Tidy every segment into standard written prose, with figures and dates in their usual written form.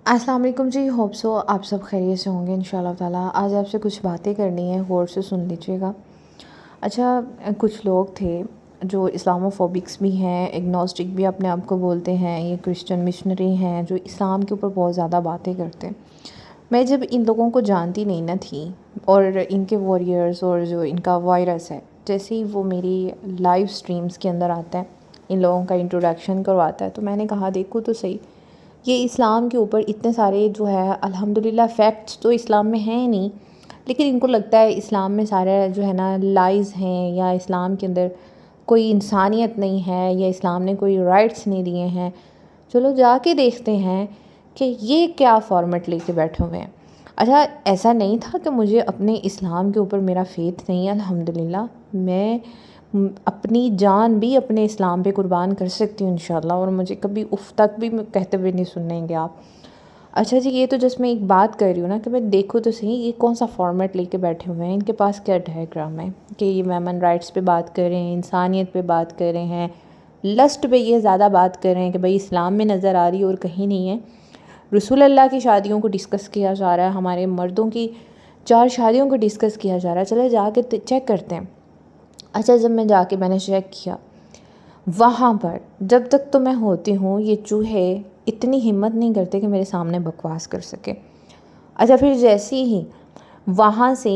अस्सलाम वालेकुम जी, hope so आप सब खैरियत से होंगे इंशाल्लाह ताला। आज आपसे कुछ बातें करनी है, गौर से सुन लीजिएगा। अच्छा, कुछ लोग थे जो इस्लामोफोबिक्स भी हैं, एग्नोस्टिक भी अपने आप को बोलते हैं, ये क्रिश्चियन मिशनरी हैं जो इस्लाम के ऊपर बहुत ज़्यादा बातें करते हैं। मैं जब इन लोगों को जानती नहीं ना थी, और इनके वॉरियर्स और जो इनका वायरस है, जैसे ही वो मेरी लाइव स्ट्रीम्स के अंदर आता है, इन लोगों का इंट्रोडक्शन करवाता है, तो मैंने कहा देखो तो सही, ये इस्लाम के ऊपर इतने सारे जो है अल्हम्दुलिल्लाह फैक्ट्स तो इस्लाम में हैं ही नहीं, लेकिन इनको लगता है इस्लाम में सारे जो है ना लाइज़ हैं, या इस्लाम के अंदर कोई इंसानियत नहीं है, या इस्लाम ने कोई राइट्स नहीं दिए हैं। चलो जाके देखते हैं कि ये क्या फॉर्मेट लेके बैठे हुए हैं। अच्छा, ऐसा नहीं था कि मुझे अपने इस्लाम के ऊपर मेरा फ़ेथ नहीं है, अल्हम्दुलिल्लाह मैं अपनी जान भी अपने इस्लाम पे कुर्बान कर सकती हूँ इंशाल्लाह, और मुझे कभी उफ़ तक भी कहते हुए नहीं सुनेंगे आप। अच्छा जी, ये तो जस्ट मैं एक बात कर रही हूँ ना कि मैं देखूँ तो सही ये कौन सा फॉर्मेट लेके बैठे हुए हैं, इनके पास क्या डायग्राम है कि ये वुमेन राइट्स पे बात कर रहे हैं, इंसानियत पे बात कर रहे हैं, लस्ट पे ये ज़्यादा बात कर रहे हैं कि भाई इस्लाम में नज़र आ रही है और कहीं नहीं है। रसूल अल्लाह की शादियों को डिस्कस किया जा रहा है, हमारे मर्दों की 4 शादियों को डिस्कस किया जा रहा है। चले जाके चेक करते हैं। अच्छा, जब मैं जाके मैंने चेक किया, वहाँ पर जब तक तो मैं होती हूँ ये चूहे इतनी हिम्मत नहीं करते कि मेरे सामने बकवास कर सके। अच्छा, फिर जैसे ही वहाँ से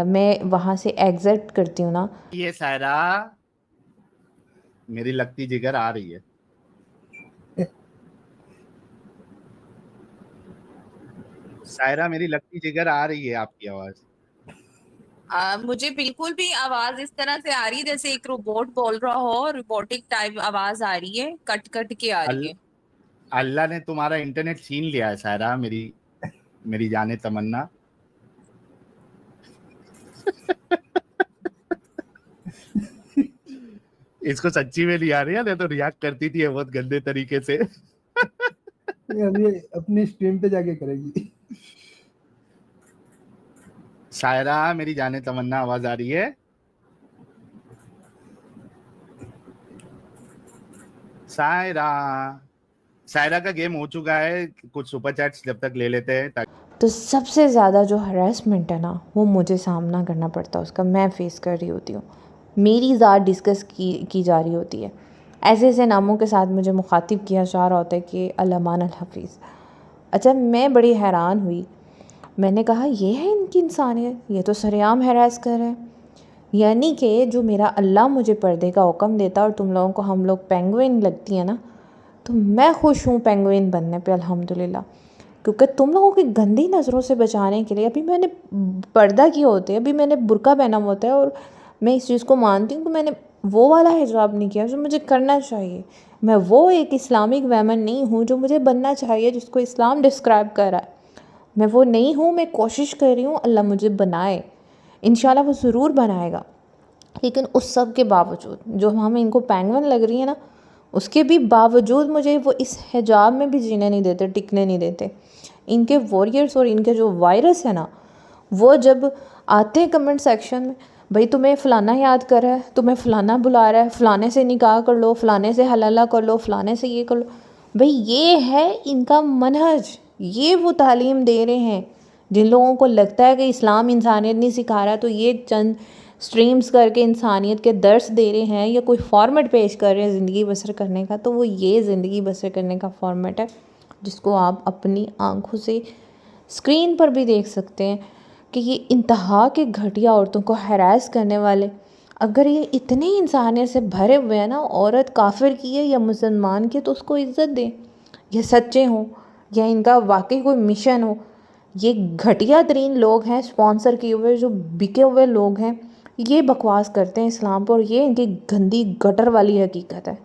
मैं वहाँ से एग्ज़िट करती हूँ ना। ये सायरा मेरी लगती जिगर आ रही है। सायरा मेरी लगती जिगर आ रही है आपकी आवाज। मुझे बिल्कुल भी आवाज इस तरह से आ रही है जैसे एक रोबोट बोल रहा हो, रोबोटिक टाइप आवाज आ रही है, कट कट के आ रही है। अल्लाह ने तुम्हारा इंटरनेट छीन लिया है सायरा, मेरी मेरी जाने तमन्ना। इसको सच्ची में नहीं आ रही है, नहीं तो रिएक्ट करती थी बहुत गंदे तरीके से। अभी अपनी स्ट्रीम पे जाके करेगी। सायरा मेरी जाने तमन्ना, आवाज आ रही है? सायरा सायरा का गेम हो चुका है, कुछ सुपर चैट्स जब तक ले लेते हैं तो सबसे ज़्यादा जो हरासमेंट है ना, वो मुझे सामना करना पड़ता है उसका, मैं फ़ेस कर रही होती हूँ, मेरी ज़ात डिस्कस की जा रही होती है, ऐसे ऐसे नामों के साथ मुझे मुखातिब किया जा रहा होता है कि अल-अमान अल-हफ़ीज़। अच्छा, मैं बड़ी हैरान हुई, मैंने कहा ये है इनकी इंसानियत, ये तो सरेआम हरास कर रहे हैं। यानी कि जो मेरा अल्लाह मुझे पर्दे का हुक्म देता और तुम लोगों को हम लोग पेंगुइन लगती हैं ना, तो मैं खुश हूँ पेंगुइन बनने पे अल्हम्दुलिल्लाह, क्योंकि तुम लोगों की गंदी नज़रों से बचाने के लिए अभी मैंने पर्दा किया होता है, अभी मैंने बुर्का पहना होता है, और मैं इस चीज़ को मानती हूँ कि मैंने वो वाला हिजाब नहीं किया जो मुझे करना चाहिए। मैं वो एक इस्लामिक वैमन नहीं हूँ जो मुझे बनना चाहिए, जिसको इस्लाम डिस्क्राइब कर रहा है। मैं वो नहीं हूँ, मैं कोशिश कर रही हूँ अल्लाह मुझे बनाए, इंशाल्लाह वो ज़रूर बनाएगा। लेकिन उस सब के बावजूद जो हम इनको पेंगुइन लग रही है ना, उसके भी बावजूद मुझे वो इस हिजाब में भी जीने नहीं देते, टिकने नहीं देते। इनके वॉरियर्स और इनके जो वायरस है ना, वो जब आते हैं कमेंट सेक्शन में, भाई तुम्हें फ़लाना याद कर रहा है, तुम्हें फ़लाना बुला रहा है, फ़लाने से निकाह कर लो, फ़लाने से हलाला कर लो, फ़लाने से ये कर लो। भाई ये है इनका मनहज, ये वो तालीम दे रहे हैं। जिन लोगों को लगता है कि इस्लाम इंसानियत नहीं सिखा रहा, तो ये चंद स्ट्रीम्स करके इंसानियत के दर्स दे रहे हैं, या कोई फॉर्मेट पेश कर रहे हैं ज़िंदगी बसर करने का, तो वो ये ज़िंदगी बसर करने का फॉर्मेट है जिसको आप अपनी आंखों से स्क्रीन पर भी देख सकते हैं कि ये इंतहा के घटिया औरतों को हरास करने वाले, अगर ये इतने इंसानियत से भरे हुए हैं ना, औरत काफिर की है या मुसलमान की है तो उसको इज़्ज़त दें, ये सच्चे हों या इनका वाकई कोई मिशन हो। ये घटिया तरीन लोग हैं, स्पॉन्सर किए हुए जो बिके हुए लोग हैं, ये बकवास करते हैं इस्लाम पर, और ये इनकी गंदी गटर वाली हकीकत है।